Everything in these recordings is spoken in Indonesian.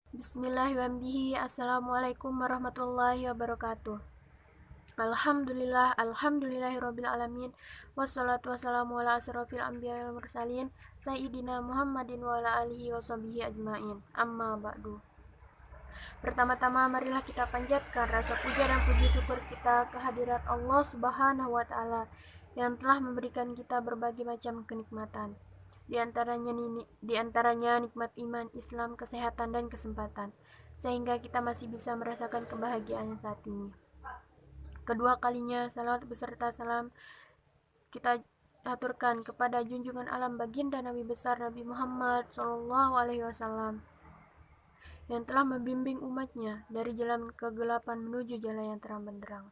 Bismillahirrahmanirrahim. Assalamualaikum warahmatullahi wabarakatuh. Alhamdulillahirabbil alamin. Wassalatu wassalamu ala asrofil anbiya wal mursalin sayyidina Muhammadin wa ala alihi washabihi ajmain. Amma ba'du. Pertama-tama marilah kita panjatkan rasa puja dan puji syukur kita kehadirat Allah Subhanahu wa taala yang telah memberikan kita berbagai macam kenikmatan. Di antaranya nikmat iman, Islam, kesehatan, dan kesempatan, sehingga kita masih bisa merasakan kebahagiaan saat ini. Kedua kalinya, salawat beserta salam kita aturkan kepada junjungan alam baginda Nabi besar Nabi Muhammad SAW yang telah membimbing umatnya dari jalan kegelapan menuju jalan yang terang benderang.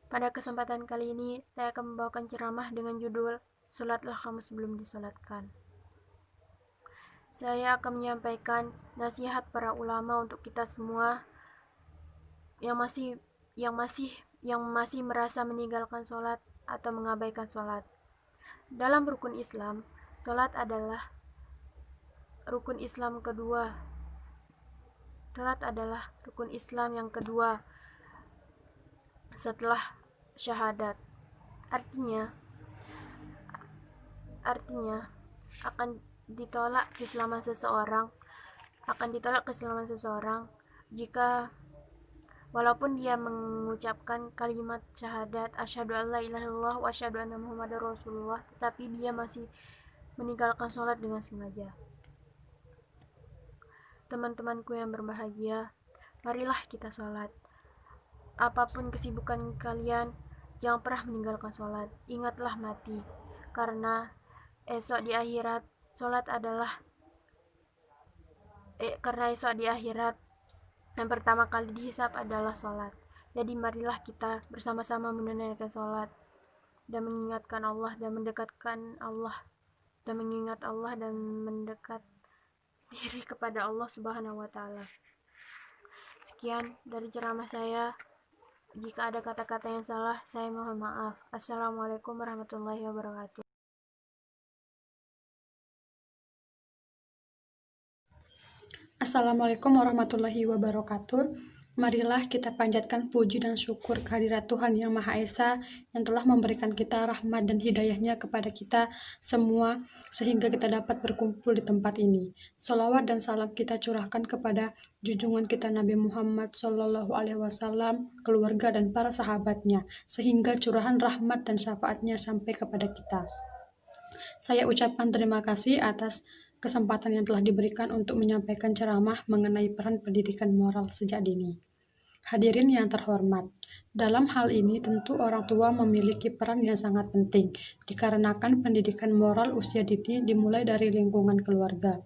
Pada kesempatan kali ini, saya akan membawakan ceramah dengan judul Salatlah kamu sebelum disolatkan. Saya akan menyampaikan nasihat para ulama untuk kita semua yang masih merasa meninggalkan sholat atau mengabaikan sholat. Dalam rukun Islam, sholat adalah rukun Islam kedua. Sholat adalah rukun Islam yang kedua setelah syahadat. Artinya akan ditolak keislaman seseorang jika walaupun dia mengucapkan kalimat syahadat asyhadu alla ilaha illallah wa asyhadu anna muhammadar rasulullah, tetapi dia masih meninggalkan sholat dengan sengaja. Teman-temanku yang berbahagia, marilah kita sholat. Apapun kesibukan kalian, jangan pernah meninggalkan sholat. Ingatlah mati, karena esok di akhirat yang pertama kali dihisab adalah sholat. Jadi marilah kita bersama-sama menunaikan sholat dan mengingatkan Allah dan mendekatkan Allah dan mengingat Allah dan mendekat diri kepada Allah Subhanahu wa taala. Sekian dari ceramah saya. Jika ada kata-kata yang salah, saya mohon maaf. Assalamualaikum warahmatullahi wabarakatuh. Assalamualaikum warahmatullahi wabarakatuh. Marilah kita panjatkan puji dan syukur kehadirat Tuhan Yang Maha Esa yang telah memberikan kita rahmat dan hidayahnya kepada kita semua sehingga kita dapat berkumpul di tempat ini. Sholawat dan salam kita curahkan kepada junjungan kita Nabi Muhammad SAW, keluarga dan para sahabatnya, sehingga curahan rahmat dan syafaatnya sampai kepada kita. Saya ucapkan terima kasih atas kesempatan yang telah diberikan untuk menyampaikan ceramah mengenai peran pendidikan moral sejak dini. Hadirin yang terhormat, dalam hal ini tentu orang tua memiliki peran yang sangat penting, dikarenakan pendidikan moral usia dini dimulai dari lingkungan keluarga.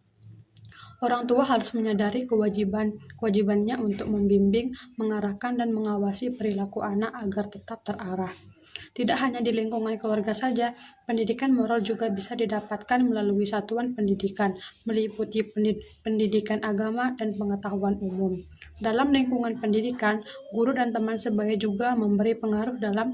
Orang tua harus menyadari kewajibannya untuk membimbing, mengarahkan, dan mengawasi perilaku anak agar tetap terarah. Tidak hanya di lingkungan keluarga saja, pendidikan moral juga bisa didapatkan melalui satuan pendidikan, meliputi pendidikan agama dan pengetahuan umum. Dalam lingkungan pendidikan, guru dan teman sebaya juga memberi pengaruh dalam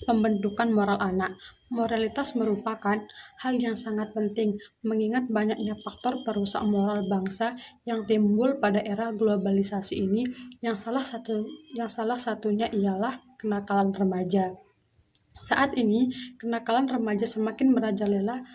pembentukan moral anak. Moralitas merupakan hal yang sangat penting, mengingat banyaknya faktor perusak moral bangsa yang timbul pada era globalisasi ini, yang salah satunya ialah kenakalan remaja. Saat ini, kenakalan remaja semakin merajalela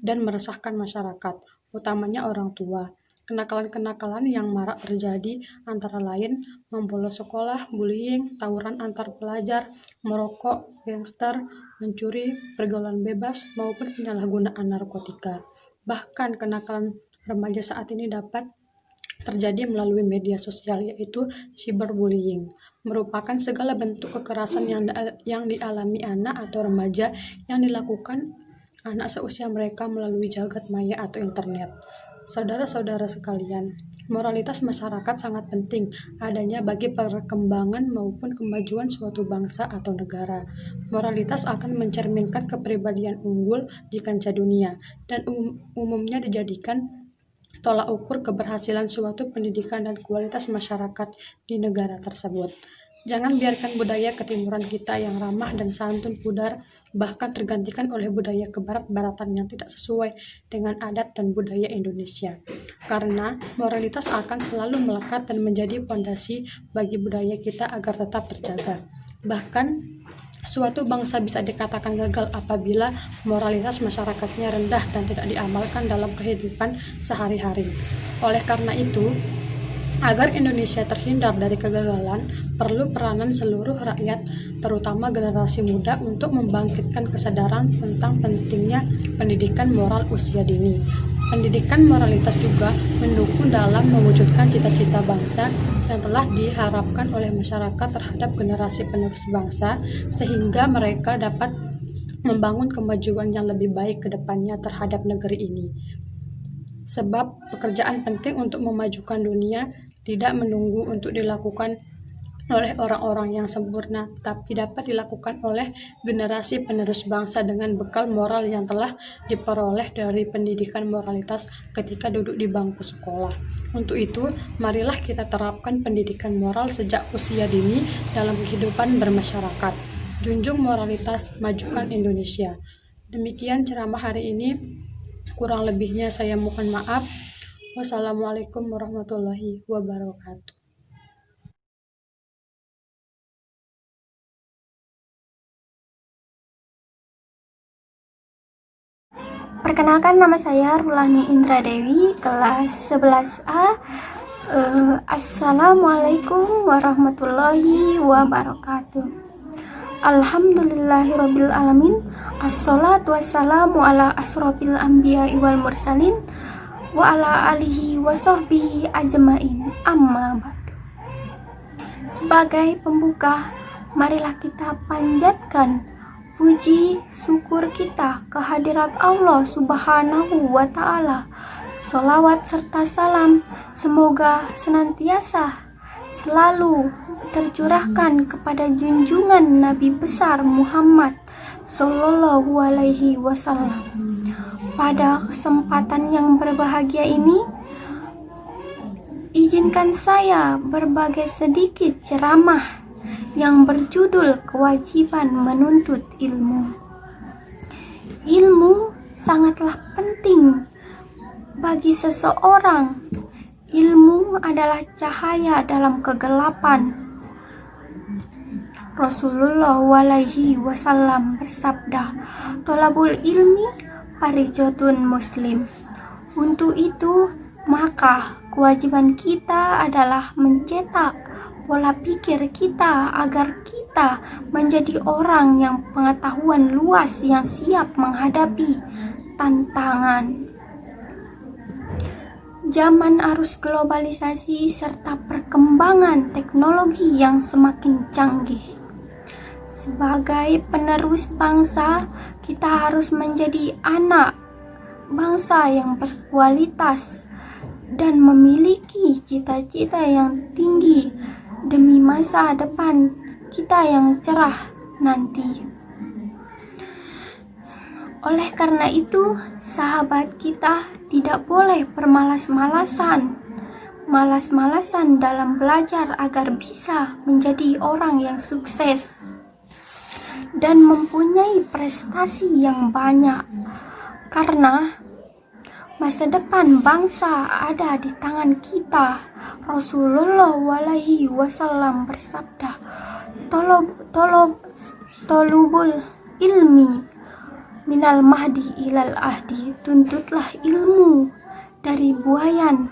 dan meresahkan masyarakat, utamanya orang tua. Kenakalan-kenakalan yang marak terjadi antara lain membolos sekolah, bullying, tawuran antar pelajar, merokok, gangster, mencuri, pergaulan bebas, maupun penyalahgunaan narkotika. Bahkan kenakalan remaja saat ini dapat terjadi melalui media sosial, yaitu cyberbullying, merupakan segala bentuk kekerasan yang dialami anak atau remaja yang dilakukan anak seusia mereka melalui jagat maya atau internet. Saudara-saudara sekalian, moralitas masyarakat sangat penting adanya bagi perkembangan maupun kemajuan suatu bangsa atau negara. Moralitas akan mencerminkan kepribadian unggul di kancah dunia dan umumnya dijadikan tolak ukur keberhasilan suatu pendidikan dan kualitas masyarakat di negara tersebut. Jangan biarkan budaya ketimuran kita yang ramah dan santun pudar, bahkan tergantikan oleh budaya kebarat-baratan yang tidak sesuai dengan adat dan budaya Indonesia. Karena moralitas akan selalu melekat dan menjadi fondasi bagi budaya kita agar tetap terjaga. Bahkan suatu bangsa bisa dikatakan gagal apabila moralitas masyarakatnya rendah dan tidak diamalkan dalam kehidupan sehari-hari. Oleh karena itu, agar Indonesia terhindar dari kegagalan, perlu peranan seluruh rakyat, terutama generasi muda, untuk membangkitkan kesadaran tentang pentingnya pendidikan moral usia dini. Pendidikan moralitas juga mendukung dalam mewujudkan cita-cita bangsa yang telah diharapkan oleh masyarakat terhadap generasi penerus bangsa, sehingga mereka dapat membangun kemajuan yang lebih baik ke depannya terhadap negeri ini. Sebab pekerjaan penting untuk memajukan dunia tidak menunggu untuk dilakukan oleh orang-orang yang sempurna, tapi dapat dilakukan oleh generasi penerus bangsa dengan bekal moral yang telah diperoleh dari pendidikan moralitas ketika duduk di bangku sekolah. Untuk itu, marilah kita terapkan pendidikan moral sejak usia dini dalam kehidupan bermasyarakat. Junjung moralitas, majukan Indonesia. Demikian ceramah hari ini. Kurang lebihnya saya mohon maaf. Wassalamualaikum warahmatullahi wabarakatuh. Perkenalkan, nama saya Rulani Indra Dewi, kelas 11A. Assalamualaikum warahmatullahi wabarakatuh. Alhamdulillahirabbil alamin. Assalatu wassalamu ala asrofil anbiya'i wal mursalin wa ala alihi wa sahbihi ajmain. Amma ba'du. Sebagai pembuka, marilah kita panjatkan puji syukur kita kehadirat Allah Subhanahu wa Ta'ala. Sholawat serta salam semoga senantiasa selalu tercurahkan kepada junjungan Nabi besar Muhammad Sallallahu Alaihi Wasallam. Pada kesempatan yang berbahagia ini, izinkan saya berbagi sedikit ceramah yang berjudul Kewajiban Menuntut Ilmu. Ilmu sangatlah penting bagi seseorang. Ilmu adalah cahaya dalam kegelapan. Rasulullah alaihi wasallam bersabda, "Thalabul ilmi parijatun muslim." Untuk itu, maka kewajiban kita adalah mencetak pola pikir kita agar kita menjadi orang yang pengetahuan luas yang siap menghadapi tantangan. Zaman arus globalisasi serta perkembangan teknologi yang semakin canggih. Sebagai penerus bangsa, kita harus menjadi anak bangsa yang berkualitas dan memiliki cita-cita yang tinggi demi masa depan kita yang cerah nanti. Oleh karena itu, sahabat kita tidak boleh bermalas-malasan dalam belajar agar bisa menjadi orang yang sukses dan mempunyai prestasi yang banyak, karena masa depan bangsa ada di tangan kita. Rasulullah alaihi wasallam bersabda, "Tolubul ilmi minal mahdi ilal ahdi." Tuntutlah ilmu dari buayan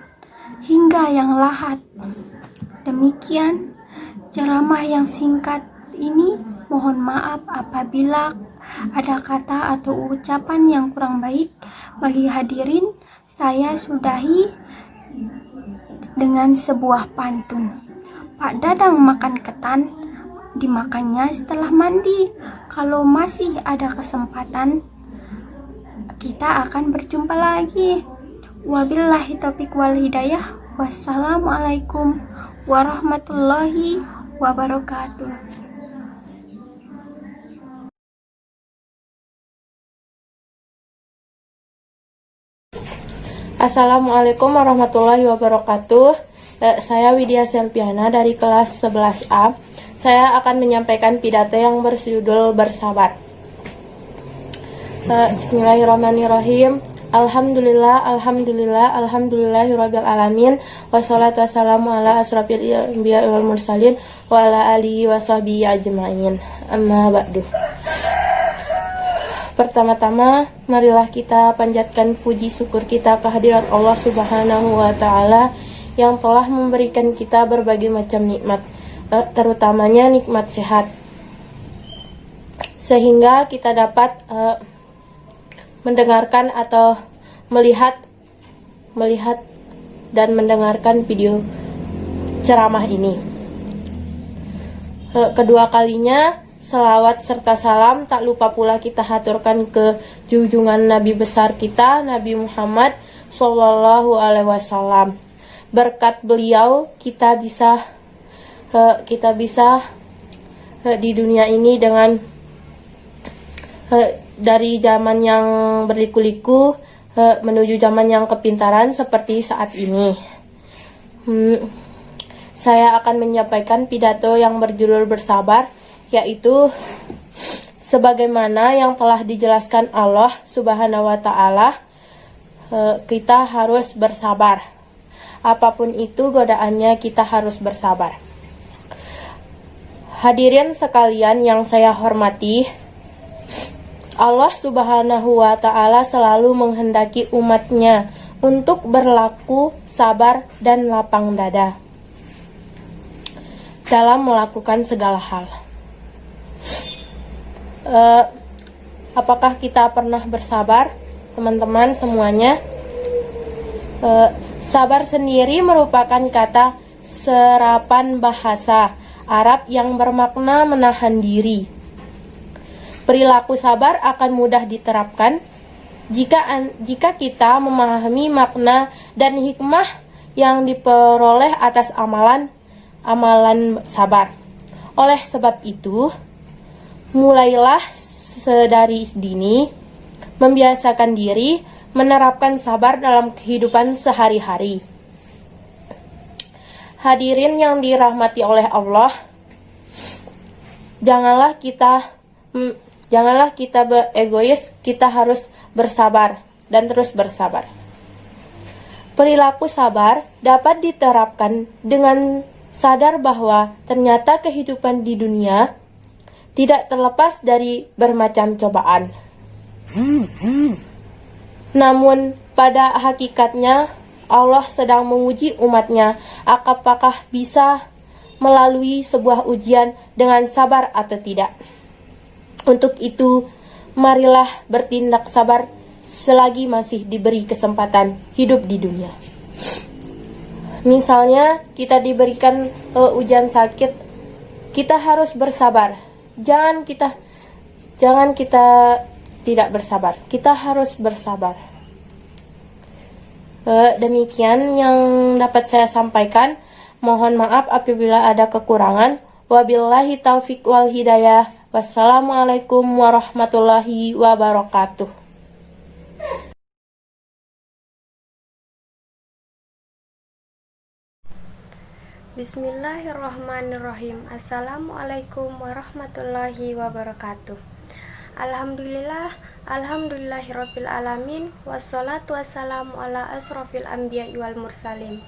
hingga yang lahat. Demikian ceramah yang singkat ini. Mohon maaf apabila ada kata atau ucapan yang kurang baik. Bagi hadirin, saya sudahi dengan sebuah pantun. Pak Dadang makan ketan, dimakannya setelah mandi. Kalau masih ada kesempatan, kita akan berjumpa lagi. Wabillahi taufiq wal hidayah. Wassalamualaikum warahmatullahi wabarakatuh. Assalamualaikum warahmatullahi wabarakatuh. Saya Widya Selviana dari kelas 11A. Saya akan menyampaikan pidato yang berjudul bersabar. Bismillahirrahmanirrahim. Alhamdulillahirabbil alamin. Wassalatu wassalamu ala asrofil anbiya wal mursalin wa ala alihi washabihi ajmain. Amma ba'du. Pertama-tama, marilah kita panjatkan puji syukur kita kehadirat Allah Subhanahu wa taala yang telah memberikan kita berbagai macam nikmat, terutamanya nikmat sehat, sehingga kita dapat mendengarkan atau melihat dan mendengarkan video ceramah ini. Kedua kalinya, selawat serta salam tak lupa pula kita haturkan ke junjungan Nabi besar kita, Nabi Muhammad Sallallahu Alaihi Wasallam. Berkat beliau kita bisa di dunia ini dengan dari zaman yang berliku-liku menuju zaman yang kepintaran seperti saat ini. Saya akan menyampaikan pidato yang berjudul bersabar, yaitu sebagaimana yang telah dijelaskan Allah Subhanahu wa taala, kita harus bersabar. Apapun itu godaannya, kita harus bersabar. Hadirin sekalian yang saya hormati, Allah Subhanahu wa taala selalu menghendaki umatnya untuk berlaku sabar dan lapang dada dalam melakukan segala hal. Apakah kita pernah bersabar, teman-teman semuanya? Sabar sendiri merupakan kata serapan bahasa Arab yang bermakna menahan diri. Perilaku sabar akan mudah diterapkan jika kita memahami makna dan hikmah yang diperoleh atas amalan sabar. Oleh sebab itu, mulailah sedari dini membiasakan diri menerapkan sabar dalam kehidupan sehari-hari. Hadirin yang dirahmati oleh Allah, janganlah kita egois, kita harus bersabar dan terus bersabar. Perilaku sabar dapat diterapkan dengan sadar bahwa ternyata kehidupan di dunia tidak terlepas dari bermacam cobaan. Namun pada hakikatnya Allah sedang menguji umatnya apakah bisa melalui sebuah ujian dengan sabar atau tidak. Untuk itu, marilah bertindak sabar selagi masih diberi kesempatan hidup di dunia. Misalnya kita diberikan ujian sakit, kita harus bersabar. Jangan kita tidak bersabar. Kita harus bersabar. Demikian yang dapat saya sampaikan. Mohon maaf apabila ada kekurangan. Wabillahi taufiq wal hidayah. Wassalamualaikum warahmatullahi wabarakatuh. Bismillahirrahmanirrahim. Assalamualaikum warahmatullahi wabarakatuh. Alhamdulillahirabbil alamin. Wassalatu wassalamu ala asrofil anbiya wal mursalin.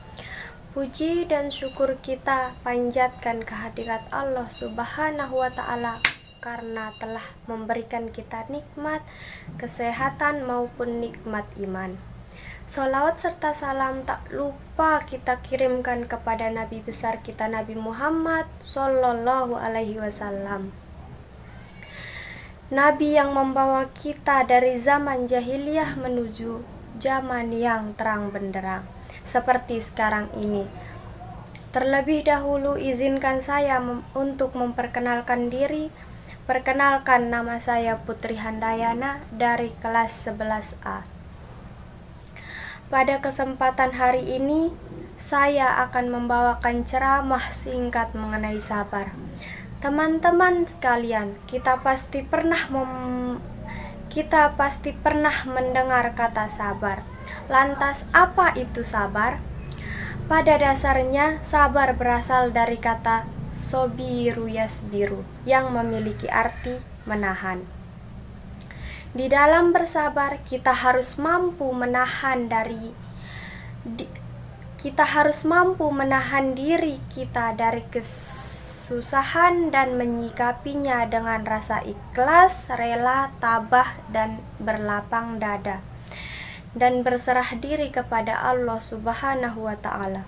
Puji dan syukur kita panjatkan kehadirat Allah Subhanahu wa taala karena telah memberikan kita nikmat kesehatan maupun nikmat iman. Sholawat serta salam tak lupa kita kirimkan kepada Nabi besar kita, Nabi Muhammad Sallallahu Alaihi Wasallam. Nabi yang membawa kita dari zaman jahiliyah menuju zaman yang terang benderang seperti sekarang ini. Terlebih dahulu izinkan saya untuk memperkenalkan diri. Perkenalkan, nama saya Putri Handayana dari kelas 11A. Pada kesempatan hari ini, saya akan membawakan ceramah singkat mengenai sabar. Teman-teman sekalian, kita pasti pernah mendengar kata sabar. Lantas, apa itu sabar? Pada dasarnya, sabar berasal dari kata sobiru yasbiru, yang memiliki arti menahan. Di dalam bersabar kita harus mampu menahan diri kita dari kesusahan dan menyikapinya dengan rasa ikhlas, rela, tabah, dan berlapang dada, dan berserah diri kepada Allah Subhanahu wa Ta'ala.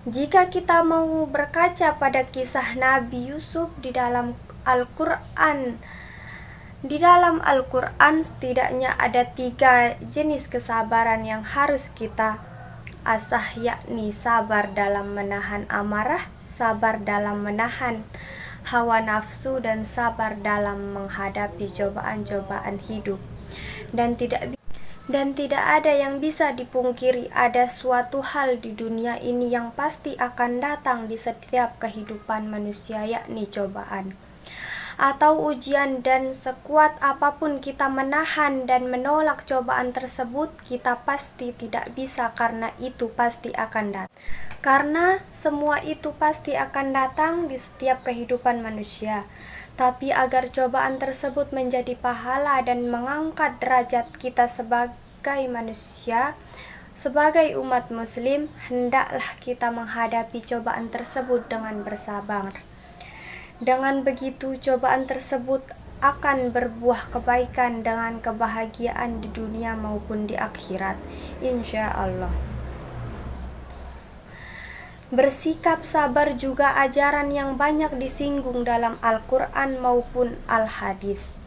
Jika kita mau berkaca pada kisah Nabi Yusuf di dalam Al-Quran, setidaknya ada 3 jenis kesabaran yang harus kita asah, yakni sabar dalam menahan amarah, sabar dalam menahan hawa nafsu, dan sabar dalam menghadapi cobaan-cobaan hidup. Dan tidak ada yang bisa dipungkiri, ada suatu hal di dunia ini yang pasti akan datang di setiap kehidupan manusia, yakni cobaan atau ujian, dan sekuat apapun kita menahan dan menolak cobaan tersebut, kita pasti tidak bisa, karena itu pasti akan datang. Karena semua itu pasti akan datang di setiap kehidupan manusia. Tapi agar cobaan tersebut menjadi pahala dan mengangkat derajat kita sebagai manusia, sebagai umat muslim, hendaklah kita menghadapi cobaan tersebut dengan bersabar. Dengan begitu, cobaan tersebut akan berbuah kebaikan dengan kebahagiaan di dunia maupun di akhirat, insya Allah. Bersikap sabar juga ajaran yang banyak disinggung dalam Al-Quran maupun Al-Hadis,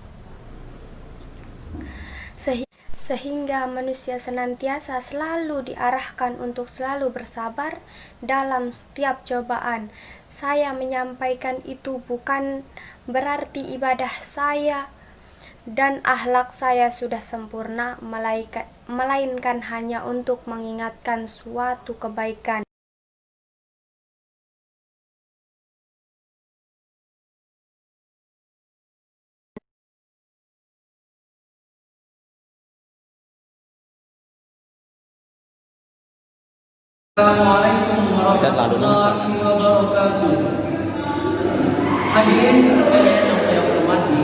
sehingga manusia senantiasa selalu diarahkan untuk selalu bersabar dalam setiap cobaan. Saya menyampaikan itu bukan berarti ibadah saya dan akhlak saya sudah sempurna, melainkan hanya untuk mengingatkan suatu kebaikan. Assalamualaikum warahmatullahi wabarakatuh. Hadirin sekalian yang saya hormati,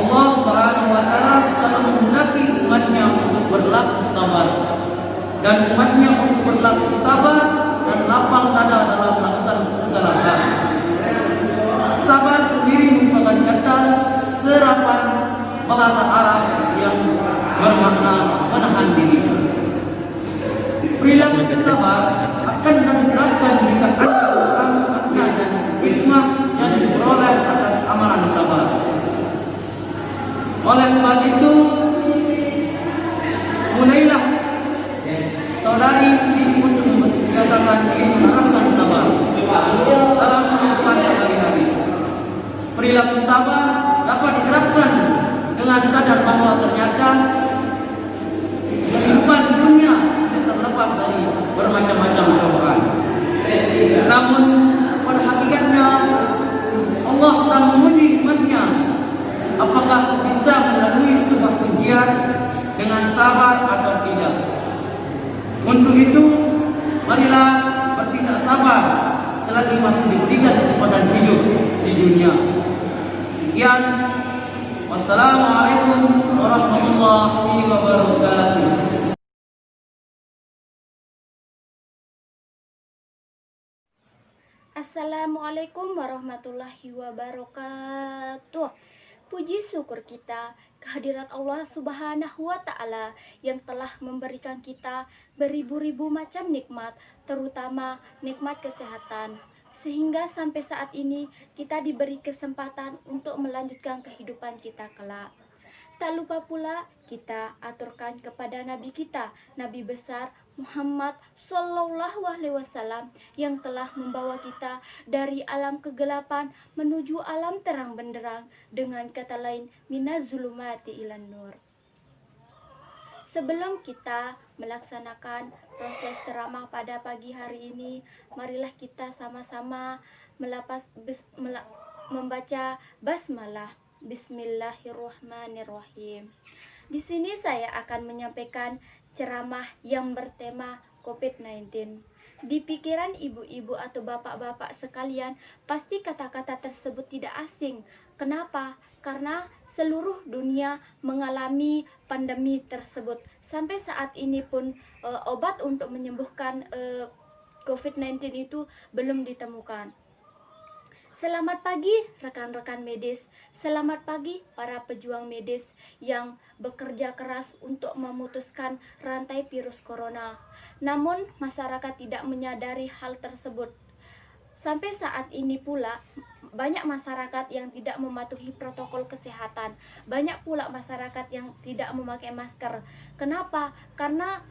Allah Subhanahu wa Ta'ala selalu menghendaki umatnya untuk berlaku sabar, dan umatnya untuk berlaku sabar dan lapang dada dalam melakukan segala hal. Sabar sendiri merupakan kata serapan bahasa Arab yang bermakna menahan diri. Perilaku sabar akan diterapkan jika ada orang makna dan hikmah yang diperoleh atas amalan sabar. Oleh sebab itu, mulailah saudari untuk membiasakan diri menerapkan sabar dalam kehidupan sehari-hari. Perilaku sabar dapat diterapkan dengan sadar bahwa ternyata kehidupan dunia terlepas dari bermacam-macam cobaan. Namun pada hakikatnya Allah sedang menguji umatnya apakah bisa melalui sebuah ujian dengan sabar atau tidak. Untuk itu, marilah bertindak sabar selagi masih diberikan kesempatan hidup di dunia. Sekian, wassalamualaikum warahmatullahi wabarakatuh. Assalamualaikum warahmatullahi wabarakatuh. Puji syukur kita kehadirat Allah Subhanahu wa Ta'ala yang telah memberikan kita beribu-ribu macam nikmat, terutama nikmat kesehatan, sehingga sampai saat ini kita diberi kesempatan untuk melanjutkan kehidupan kita kelak. Tak lupa pula kita aturkan kepada Nabi kita, Nabi besar Muhammad Sallallahu Alaihi Wasallam, yang telah membawa kita dari alam kegelapan menuju alam terang benderang, dengan kata lain minaz zulumati ilan nur. Sebelum kita melaksanakan proses ceramah pada pagi hari ini, marilah kita sama-sama membaca basmalah. Bismillahirrahmanirrahim. Di sini saya akan menyampaikan ceramah yang bertema COVID-19. Di pikiran ibu-ibu atau bapak-bapak sekalian, pasti kata-kata tersebut tidak asing. Kenapa? Karena seluruh dunia mengalami pandemi tersebut. Sampai saat ini pun obat untuk menyembuhkan COVID-19 itu belum ditemukan. Selamat pagi rekan-rekan medis, selamat pagi para pejuang medis yang bekerja keras untuk memutuskan rantai virus corona. Namun masyarakat tidak menyadari hal tersebut. Sampai saat ini pula banyak masyarakat yang tidak mematuhi protokol kesehatan. Banyak pula masyarakat yang tidak memakai masker. Kenapa? Karena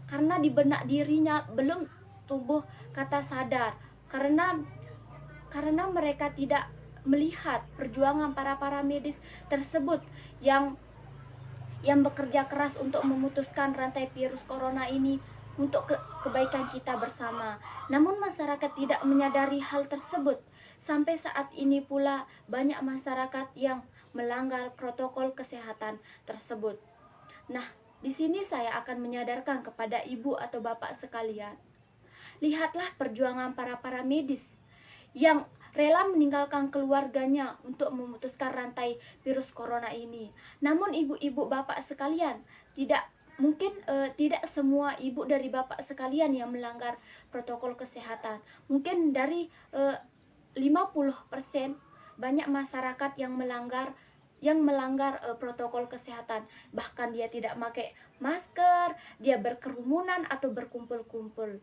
karena di benak dirinya belum tumbuh kata sadar. Karena mereka tidak melihat perjuangan para medis tersebut yang bekerja keras untuk memutuskan rantai virus corona ini untuk kebaikan kita bersama. Namun masyarakat tidak menyadari hal tersebut. Sampai saat ini pula banyak masyarakat yang melanggar protokol kesehatan tersebut. Nah, di sini saya akan menyadarkan kepada ibu atau bapak sekalian. Lihatlah perjuangan para medis yang rela meninggalkan keluarganya untuk memutuskan rantai virus corona ini. Namun ibu-ibu bapak sekalian, tidak semua ibu dari bapak sekalian yang melanggar protokol kesehatan. Mungkin dari 50% banyak masyarakat yang melanggar protokol kesehatan. Bahkan dia tidak pakai masker, dia berkerumunan atau berkumpul-kumpul.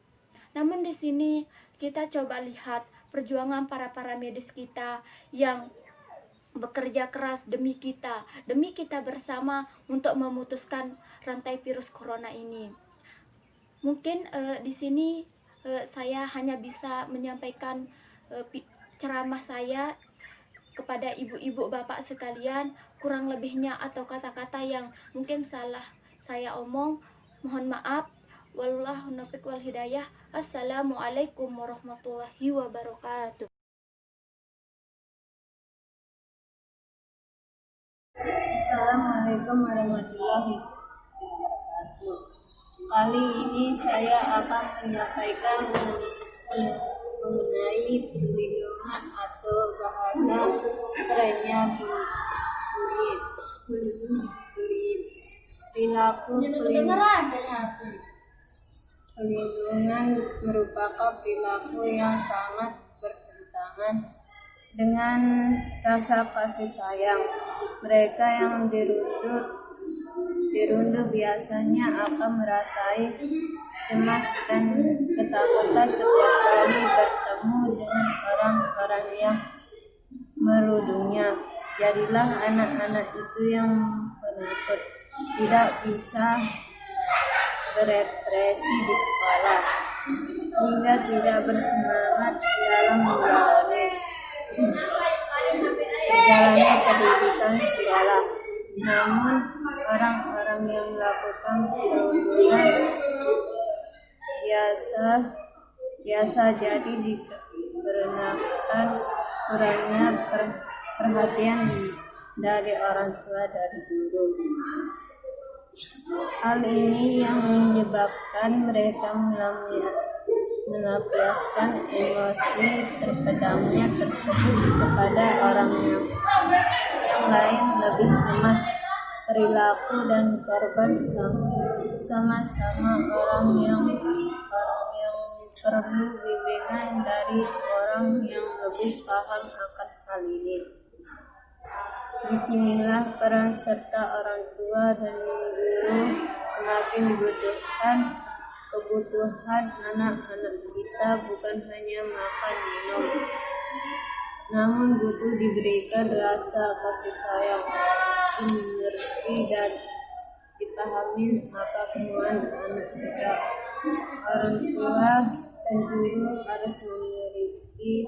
Namun di sini kita coba lihat perjuangan para medis kita yang bekerja keras demi kita bersama untuk memutuskan rantai virus corona ini. Mungkin di sini saya hanya bisa menyampaikan ceramah saya kepada ibu-ibu bapak sekalian. Kurang lebihnya atau kata-kata yang mungkin salah saya omong, mohon maaf. Wallahu nafiq wal hidayah. Assalamualaikum warahmatullahi wabarakatuh. Assalamualaikum warahmatullahi wabarakatuh. Kali ini saya akan menyampaikan mengenai perlindungan atau bahasa kerennya bullying. Perilaku pelindungan merupakan perilaku yang sangat bertentangan dengan rasa kasih sayang. Mereka yang dirundung biasanya akan merasai cemas dan ketakutan setiap kali bertemu dengan orang-orang yang merundungnya. Jadilah anak-anak itu yang penakut, tidak bisa berekspresi di sekolah, hingga tidak bersemangat dalam menjalani pendidikan sekolah. Namun orang-orang yang melakukan perundungan biasa jadi dikarenakan kurangnya perhatian dari orang tua dari guru. Hal ini yang menyebabkan mereka melampiaskan emosi terpendamnya tersebut kepada orang yang lain lebih lemah perilaku dan korban sama-sama orang yang perlu bimbingan dari orang yang lebih paham akan hal ini. Disinilah peran serta orang tua dan guru semakin dibutuhkan. Kebutuhan anak-anak kita bukan hanya makan minum, namun butuh diberikan rasa kasih sayang, dimengerti dan dipahami apa kemauan anak kita. Orang tua dan guru harus memiliki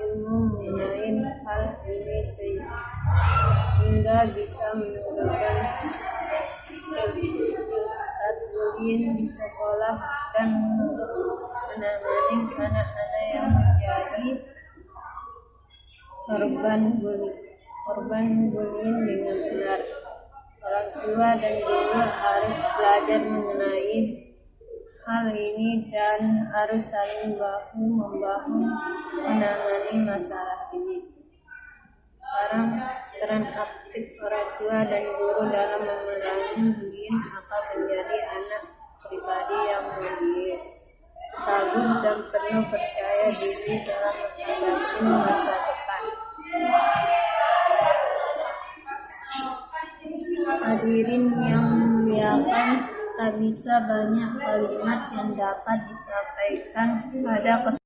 ilmu mengenai hal ini sehingga bisa menurunkan tingkat bullying di sekolah dan menangani anak-anak yang menjadi korban bullying dengan benar. Orang tua dan guru harus belajar mengenai hal ini dan harus saling bahu-membahu menangani masalah ini. Peran aktif orang tua dan guru dalam memerangi bullying akan menjadi anak pribadi yang mandiri, tangguh dan penuh percaya diri dalam menghadapi masa depan. Hadirin yang muliakan, tak bisa banyak kalimat yang dapat disampaikan pada kesempatan